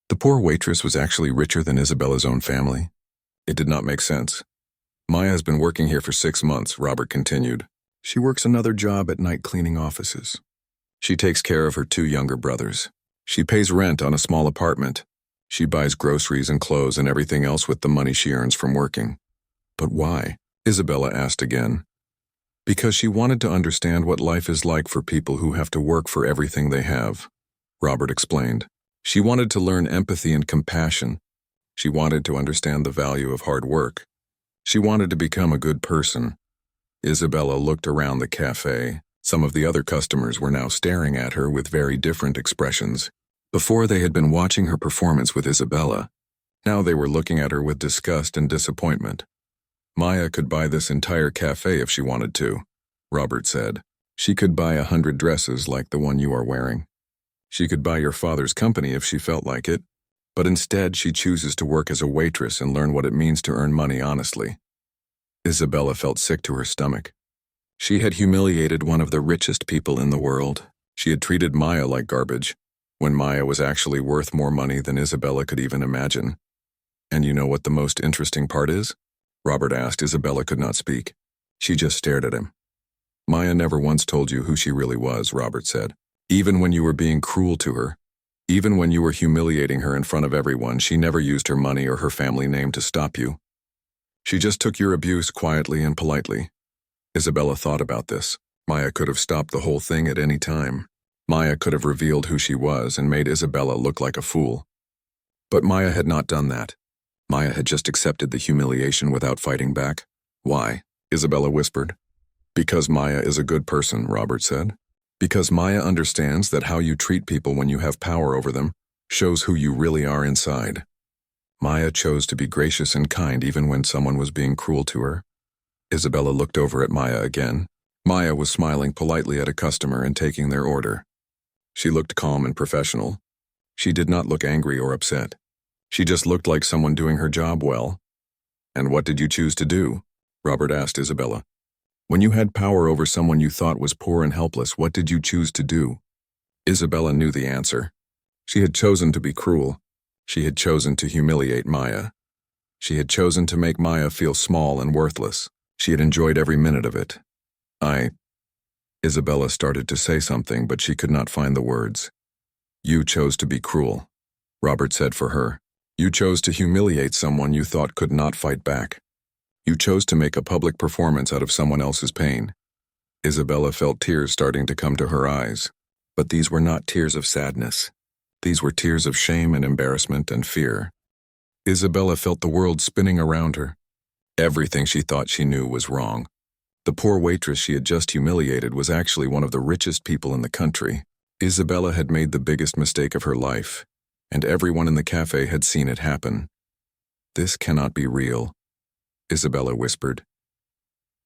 The poor waitress was actually richer than Isabella's own family. It did not make sense. Maya has been working here for 6 months, Robert continued. She works another job at night cleaning offices. She takes care of her 2 younger brothers. She pays rent on a small apartment. She buys groceries and clothes and everything else with the money she earns from working. But why? Isabella asked again. Because she wanted to understand what life is like for people who have to work for everything they have, Robert explained. She wanted to learn empathy and compassion. She wanted to understand the value of hard work. She wanted to become a good person. Isabella looked around the cafe. Some of the other customers were now staring at her with very different expressions. Before they had been watching her performance with Isabella. Now they were looking at her with disgust and disappointment. Maya could buy this entire cafe if she wanted to, Robert said. She could buy 100 dresses like the one you are wearing. She could buy your father's company if she felt like it, but instead she chooses to work as a waitress and learn what it means to earn money honestly. Isabella felt sick to her stomach. She had humiliated one of the richest people in the world. She had treated Maya like garbage, when Maya was actually worth more money than Isabella could even imagine. And you know what the most interesting part is? Robert asked. Isabella could not speak. She just stared at him. Maya never once told you who she really was, Robert said. Even when you were being cruel to her, even when you were humiliating her in front of everyone, she never used her money or her family name to stop you. She just took your abuse quietly and politely. Isabella thought about this. Maya could have stopped the whole thing at any time. Maya could have revealed who she was and made Isabella look like a fool. But Maya had not done that. Maya had just accepted the humiliation without fighting back. Why? Isabella whispered. Because Maya is a good person, Robert said. Because Maya understands that how you treat people when you have power over them shows who you really are inside. Maya chose to be gracious and kind even when someone was being cruel to her. Isabella looked over at Maya again. Maya was smiling politely at a customer and taking their order. She looked calm and professional. She did not look angry or upset. She just looked like someone doing her job well. And what did you choose to do? Robert asked Isabella. When you had power over someone you thought was poor and helpless, what did you choose to do? Isabella knew the answer. She had chosen to be cruel. She had chosen to humiliate Maya. She had chosen to make Maya feel small and worthless. She had enjoyed every minute of it. Isabella started to say something, but she could not find the words. You chose to be cruel, Robert said for her. You chose to humiliate someone you thought could not fight back. You chose to make a public performance out of someone else's pain. Isabella felt tears starting to come to her eyes. But these were not tears of sadness. These were tears of shame and embarrassment and fear. Isabella felt the world spinning around her. Everything she thought she knew was wrong. The poor waitress she had just humiliated was actually one of the richest people in the country. Isabella had made the biggest mistake of her life, and everyone in the cafe had seen it happen. This cannot be real, Isabella whispered.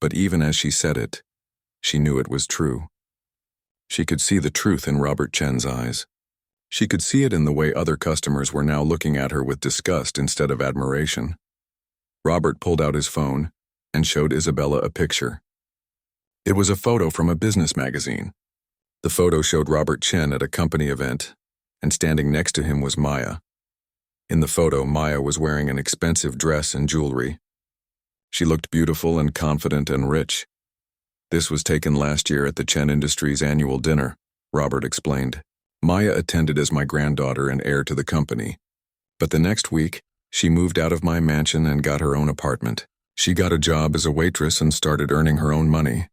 But even as she said it, she knew it was true. She could see the truth in Robert Chen's eyes. She could see it in the way other customers were now looking at her with disgust instead of admiration. Robert pulled out his phone and showed Isabella a picture. It was a photo from a business magazine. The photo showed Robert Chen at a company event, and standing next to him was Maya. In the photo, Maya was wearing an expensive dress and jewelry. She looked beautiful and confident and rich. This was taken last year at the Chen Industries annual dinner, Robert explained. Maya attended as my granddaughter and heir to the company. But the next week, she moved out of my mansion and got her own apartment. She got a job as a waitress and started earning her own money.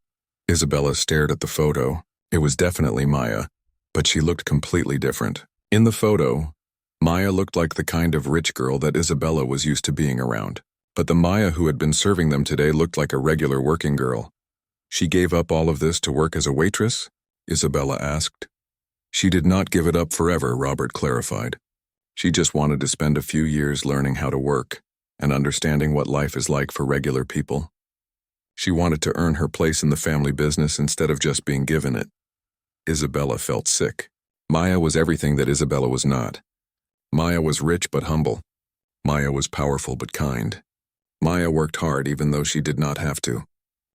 Isabella stared at the photo. It was definitely Maya, but she looked completely different. In the photo, Maya looked like the kind of rich girl that Isabella was used to being around. But the Maya who had been serving them today looked like a regular working girl. She gave up all of this to work as a waitress? Isabella asked. She did not give it up forever, Robert clarified. She just wanted to spend a few years learning how to work and understanding what life is like for regular people. She wanted to earn her place in the family business instead of just being given it. Isabella felt sick. Maya was everything that Isabella was not. Maya was rich but humble. Maya was powerful but kind. Maya worked hard even though she did not have to.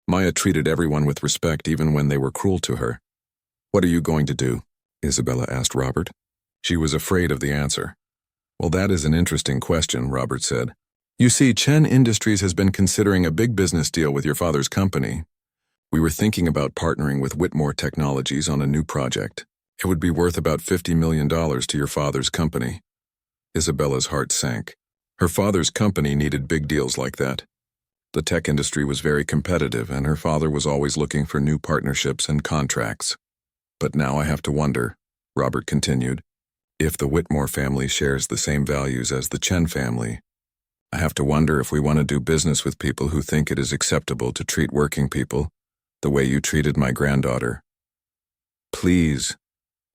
Maya treated everyone with respect even when they were cruel to her. "What are you going to do?" Isabella asked Robert. She was afraid of the answer. "Well, that is an interesting question," Robert said. "You see, Chen Industries has been considering a big business deal with your father's company. We were thinking about partnering with Whitmore Technologies on a new project. It would be worth about $50 million to your father's company." Isabella's heart sank. Her father's company needed big deals like that. The tech industry was very competitive, and her father was always looking for new partnerships and contracts. "But now I have to wonder," Robert continued, "if the Whitmore family shares the same values as the Chen family. I have to wonder if we want to do business with people who think it is acceptable to treat working people the way you treated my granddaughter." "Please,"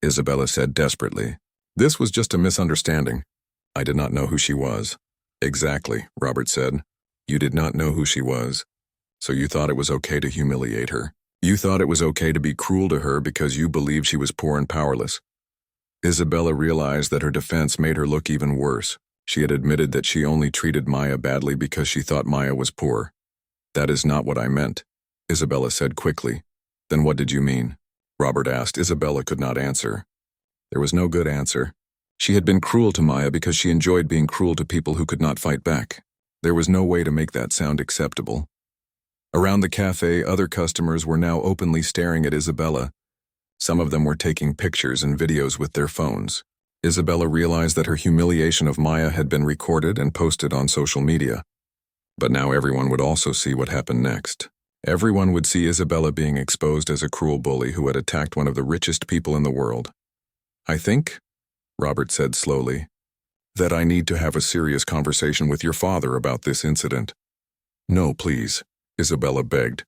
Isabella said desperately. "This was just a misunderstanding. I did not know who she was." "Exactly," Robert said. "You did not know who she was. So you thought it was okay to humiliate her. You thought it was okay to be cruel to her because you believed she was poor and powerless." Isabella realized that her defense made her look even worse. She had admitted that she only treated Maya badly because she thought Maya was poor. "That is not what I meant," Isabella said quickly. "Then what did you mean?" Robert asked. Isabella could not answer. There was no good answer. She had been cruel to Maya because she enjoyed being cruel to people who could not fight back. There was no way to make that sound acceptable. Around the cafe, other customers were now openly staring at Isabella. Some of them were taking pictures and videos with their phones. Isabella realized that her humiliation of Maya had been recorded and posted on social media. But now everyone would also see what happened next. Everyone would see Isabella being exposed as a cruel bully who had attacked one of the richest people in the world. "I think," Robert said slowly, "that I need to have a serious conversation with your father about this incident." "No, please," Isabella begged.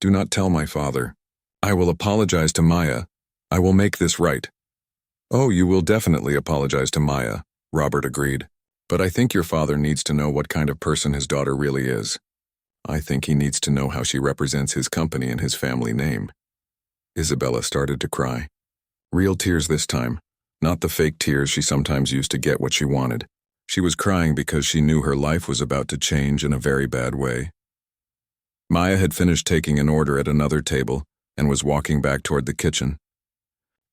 "Do not tell my father. I will apologize to Maya. I will make this right." "Oh, you will definitely apologize to Maya," Robert agreed. "But I think your father needs to know what kind of person his daughter really is. I think he needs to know how she represents his company and his family name." Isabella started to cry. Real tears this time, not the fake tears she sometimes used to get what she wanted. She was crying because she knew her life was about to change in a very bad way. Maya had finished taking an order at another table and was walking back toward the kitchen.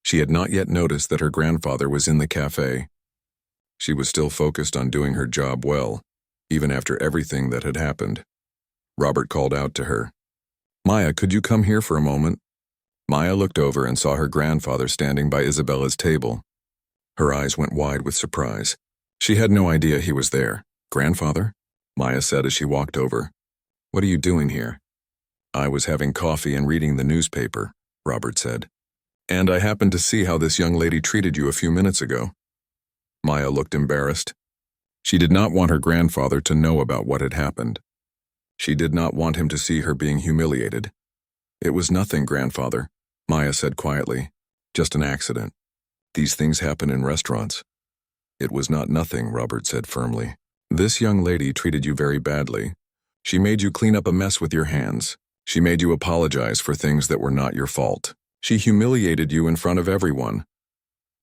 She had not yet noticed that her grandfather was in the cafe. She was still focused on doing her job well, even after everything that had happened. Robert called out to her. "Maya, could you come here for a moment?" Maya looked over and saw her grandfather standing by Isabella's table. Her eyes went wide with surprise. She had no idea he was there. "Grandfather?" Maya said as she walked over. "What are you doing here?" "I was having coffee and reading the newspaper," Robert said. "And I happened to see how this young lady treated you a few minutes ago." Maya looked embarrassed. She did not want her grandfather to know about what had happened. She did not want him to see her being humiliated. "It was nothing, grandfather," Maya said quietly. "Just an accident. These things happen in restaurants." "It was not nothing," Robert said firmly. "This young lady treated you very badly. She made you clean up a mess with your hands. She made you apologize for things that were not your fault. She humiliated you in front of everyone."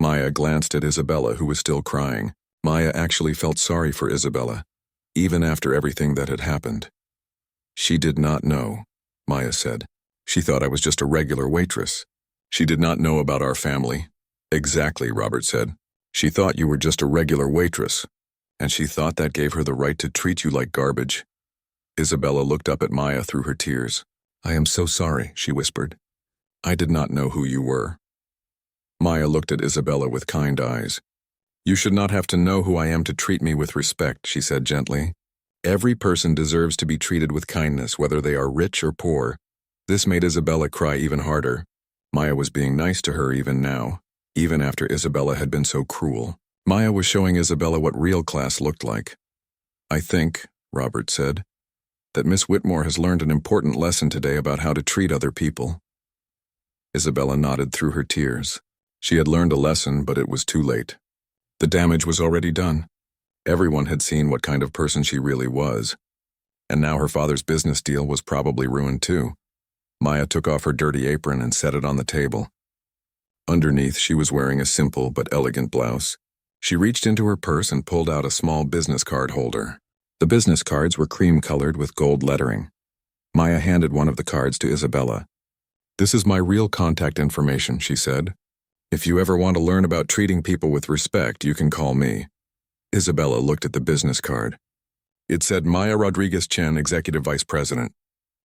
Maya glanced at Isabella, who was still crying. Maya actually felt sorry for Isabella, even after everything that had happened. "She did not know," Maya said. "She thought I was just a regular waitress. She did not know about our family." "Exactly," Robert said. "She thought you were just a regular waitress, and she thought that gave her the right to treat you like garbage." Isabella looked up at Maya through her tears. "I am so sorry," she whispered. "I did not know who you were." Maya looked at Isabella with kind eyes. "You should not have to know who I am to treat me with respect," she said gently. "Every person deserves to be treated with kindness, whether they are rich or poor." This made Isabella cry even harder. Maya was being nice to her even now, even after Isabella had been so cruel. Maya was showing Isabella what real class looked like. "I think," Robert said, "that Miss Whitmore has learned an important lesson today about how to treat other people." Isabella nodded through her tears. She had learned a lesson, but it was too late. The damage was already done. Everyone had seen what kind of person she really was. And now her father's business deal was probably ruined too. Maya took off her dirty apron and set it on the table. Underneath, she was wearing a simple but elegant blouse. She reached into her purse and pulled out a small business card holder. The business cards were cream-colored with gold lettering. Maya handed one of the cards to Isabella. "This is my real contact information," she said. "If you ever want to learn about treating people with respect, you can call me." Isabella looked at the business card. It said Maya Rodriguez Chen, Executive Vice President,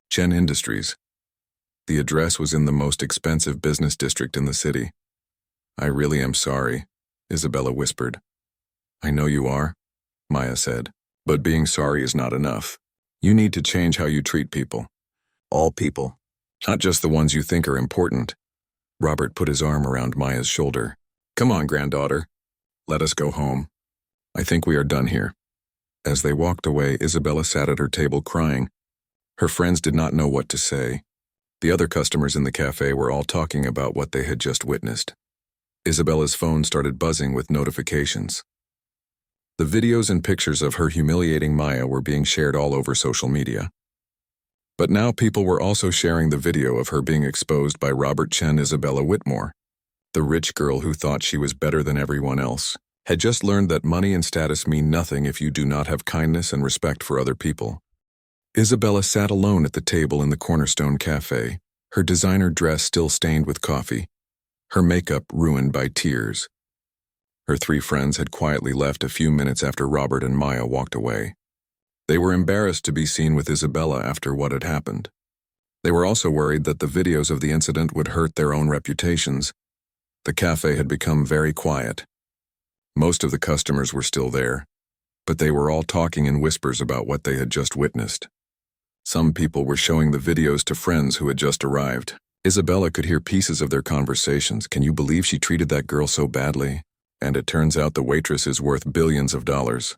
Chen Industries. The address was in the most expensive business district in the city. "I really am sorry," Isabella whispered. "I know you are," Maya said, "but being sorry is not enough. You need to change how you treat people. All people, not just the ones you think are important." Robert put his arm around Maya's shoulder. "Come on, granddaughter. Let us go home. I think we are done here." As they walked away, Isabella sat at her table crying. Her friends did not know what to say. The other customers in the cafe were all talking about what they had just witnessed. Isabella's phone started buzzing with notifications. The videos and pictures of her humiliating Maya were being shared all over social media. But now people were also sharing the video of her being exposed by Robert Chen. Isabella Whitmore, the rich girl who thought she was better than everyone else, had just learned that money and status mean nothing if you do not have kindness and respect for other people. Isabella sat alone at the table in the Cornerstone Cafe, her designer dress still stained with coffee, her makeup ruined by tears. Her three friends had quietly left a few minutes after Robert and Maya walked away. They were embarrassed to be seen with Isabella after what had happened. They were also worried that the videos of the incident would hurt their own reputations. The cafe had become very quiet. Most of the customers were still there, but they were all talking in whispers about what they had just witnessed. Some people were showing the videos to friends who had just arrived. Isabella could hear pieces of their conversations. "Can you believe she treated that girl so badly? And it turns out the waitress is worth billions of dollars.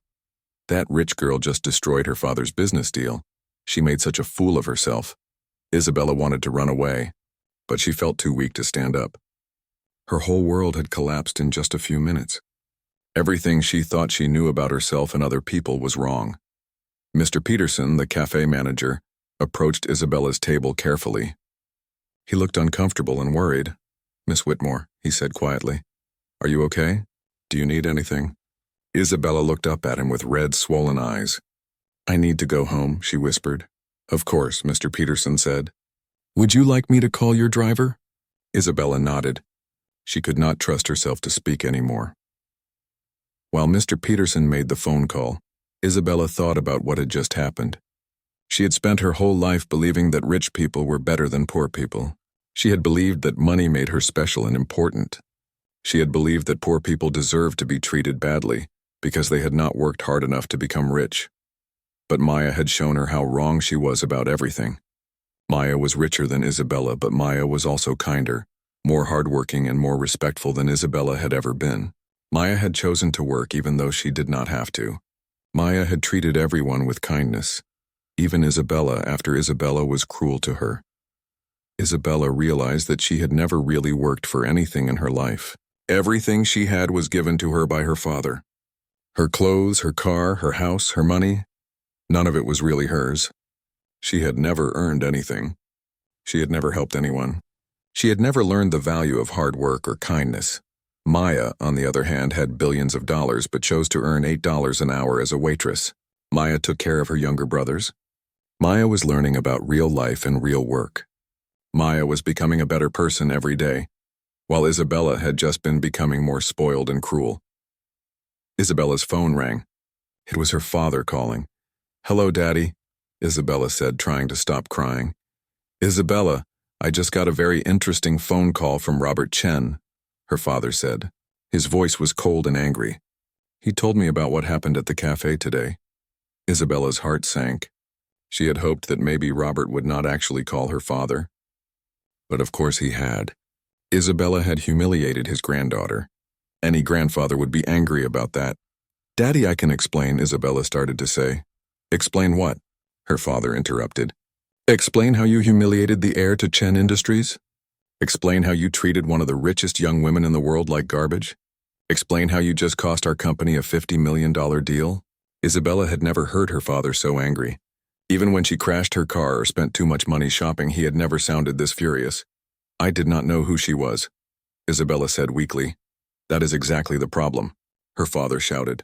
That rich girl just destroyed her father's business deal. She made such a fool of herself." Isabella wanted to run away, but she felt too weak to stand up. Her whole world had collapsed in just a few minutes. Everything she thought she knew about herself and other people was wrong. Mr. Peterson, the cafe manager, approached Isabella's table carefully. He looked uncomfortable and worried. "Miss Whitmore," he said quietly, "are you okay? Do you need anything?" Isabella looked up at him with red, swollen eyes. "I need to go home," she whispered. "Of course," Mr. Peterson said. "Would you like me to call your driver?" Isabella nodded. She could not trust herself to speak anymore. While Mr. Peterson made the phone call, Isabella thought about what had just happened. She had spent her whole life believing that rich people were better than poor people. She had believed that money made her special and important. She had believed that poor people deserved to be treated badly because they had not worked hard enough to become rich. But Maya had shown her how wrong she was about everything. Maya was richer than Isabella, but Maya was also kinder, more hardworking and more respectful than Isabella had ever been. Maya had chosen to work even though she did not have to. Maya had treated everyone with kindness, even Isabella after Isabella was cruel to her. Isabella realized that she had never really worked for anything in her life. Everything she had was given to her by her father. Her clothes, her car, her house, her money, none of it was really hers. She had never earned anything. She had never helped anyone. She had never learned the value of hard work or kindness. Maya, on the other hand, had billions of dollars but chose to earn $8 an hour as a waitress. Maya took care of her younger brothers. Maya was learning about real life and real work. Maya was becoming a better person every day, while Isabella had just been becoming more spoiled and cruel. Isabella's phone rang. It was her father calling. "Hello, Daddy," Isabella said, trying to stop crying. "Isabella, I just got a very interesting phone call from Robert Chen," her father said. His voice was cold and angry. "He told me about what happened at the cafe today." Isabella's heart sank. She had hoped that maybe Robert would not actually call her father. But of course he had. Isabella had humiliated his granddaughter. Any grandfather would be angry about that. "Daddy, I can explain," Isabella started to say. "Explain what?" her father interrupted. "Explain how you humiliated the heir to Chen Industries? Explain how you treated one of the richest young women in the world like garbage? Explain how you just cost our company a $50 million deal?" Isabella had never heard her father so angry. Even when she crashed her car or spent too much money shopping, he had never sounded this furious. "I did not know who she was," Isabella said weakly. "That is exactly the problem," her father shouted.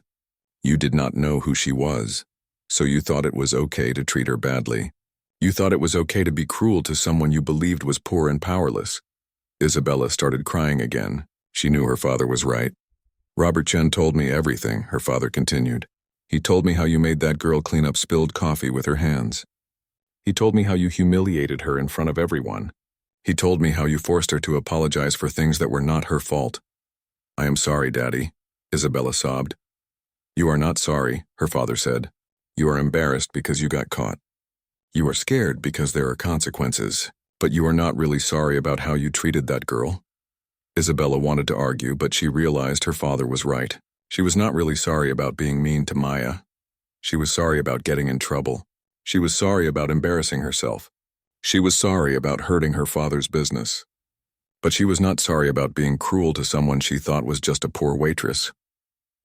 "You did not know who she was, so you thought it was okay to treat her badly. You thought it was okay to be cruel to someone you believed was poor and powerless. Isabella started crying again. She knew her father was right. Robert Chen told me everything, her father continued. He told me how you made that girl clean up spilled coffee with her hands. He told me how you humiliated her in front of everyone. He told me how you forced her to apologize for things that were not her fault. I am sorry, Daddy, Isabella sobbed. You are not sorry, her father said. You are embarrassed because you got caught. You are scared because there are consequences, but you are not really sorry about how you treated that girl. Isabella wanted to argue, but she realized her father was right. She was not really sorry about being mean to Maya. She was sorry about getting in trouble. She was sorry about embarrassing herself. She was sorry about hurting her father's business. But she was not sorry about being cruel to someone she thought was just a poor waitress.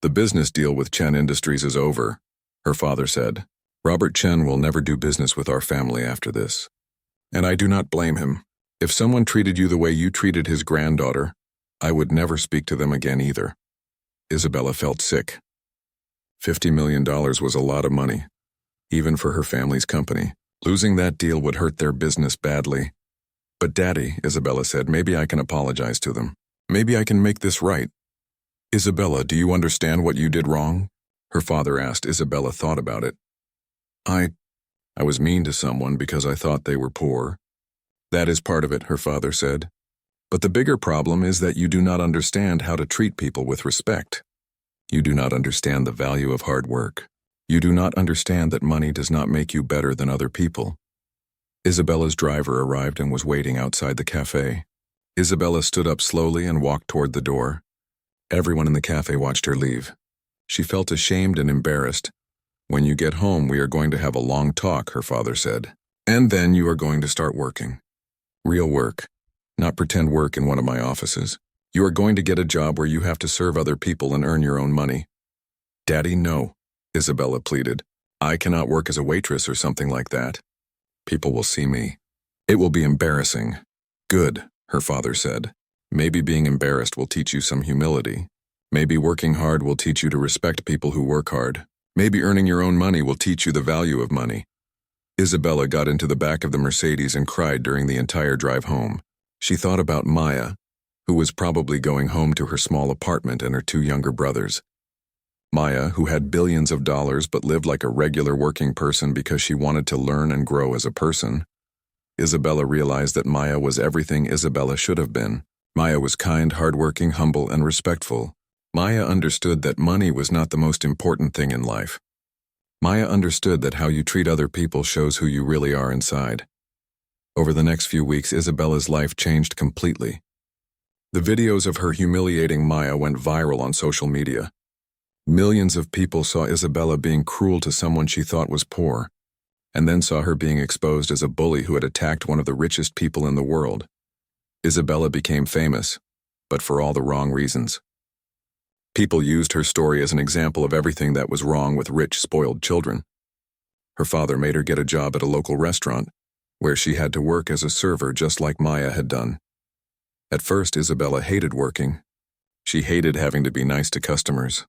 The business deal with Chen Industries is over, her father said. Robert Chen will never do business with our family after this. And I do not blame him. If someone treated you the way you treated his granddaughter, I would never speak to them again either. Isabella felt sick. $50 million was a lot of money, even for her family's company. Losing that deal would hurt their business badly. But Daddy, Isabella said, maybe I can apologize to them. Maybe I can make this right. Isabella, do you understand what you did wrong? Her father asked. Isabella thought about it. I was mean to someone because I thought they were poor. That is part of it, her father said. But the bigger problem is that you do not understand how to treat people with respect. You do not understand the value of hard work. You do not understand that money does not make you better than other people. Isabella's driver arrived and was waiting outside the cafe. Isabella stood up slowly and walked toward the door. Everyone in the cafe watched her leave. She felt ashamed and embarrassed. When you get home, we are going to have a long talk, her father said. And then you are going to start working. Real work, not pretend work in one of my offices. You are going to get a job where you have to serve other people and earn your own money. Daddy, no, Isabella pleaded. I cannot work as a waitress or something like that. People will see me. It will be embarrassing. Good, her father said. Maybe being embarrassed will teach you some humility. Maybe working hard will teach you to respect people who work hard. Maybe earning your own money will teach you the value of money. Isabella got into the back of the Mercedes and cried during the entire drive home. She thought about Maya, who was probably going home to her small apartment and her two younger brothers. Maya, who had billions of dollars but lived like a regular working person because she wanted to learn and grow as a person. Isabella realized that Maya was everything Isabella should have been. Maya was kind, hardworking, humble, and respectful. Maya understood that money was not the most important thing in life. Maya understood that how you treat other people shows who you really are inside. Over the next few weeks, Isabella's life changed completely. The videos of her humiliating Maya went viral on social media. Millions of people saw Isabella being cruel to someone she thought was poor, and then saw her being exposed as a bully who had attacked one of the richest people in the world. Isabella became famous, but for all the wrong reasons. People used her story as an example of everything that was wrong with rich, spoiled children. Her father made her get a job at a local restaurant, where she had to work as a server just like Maya had done. At first, Isabella hated working. She hated having to be nice to customers.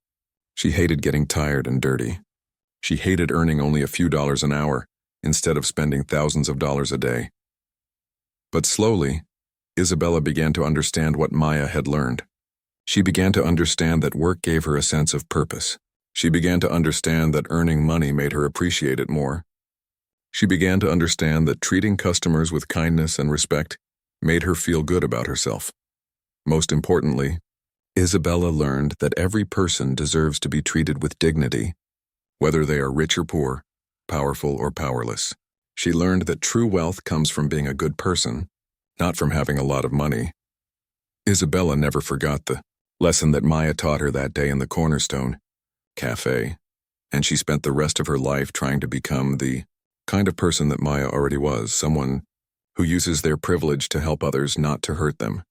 She hated getting tired and dirty. She hated earning only a few dollars an hour, instead of spending thousands of dollars a day. But slowly, Isabella began to understand what Maya had learned. She began to understand that work gave her a sense of purpose. She began to understand that earning money made her appreciate it more. She began to understand that treating customers with kindness and respect made her feel good about herself. Most importantly, Isabella learned that every person deserves to be treated with dignity, whether they are rich or poor, powerful or powerless. She learned that true wealth comes from being a good person, not from having a lot of money. Isabella never forgot the lesson that Maya taught her that day in the Cornerstone Cafe, and she spent the rest of her life trying to become the kind of person that Maya already was, someone who uses their privilege to help others, not to hurt them.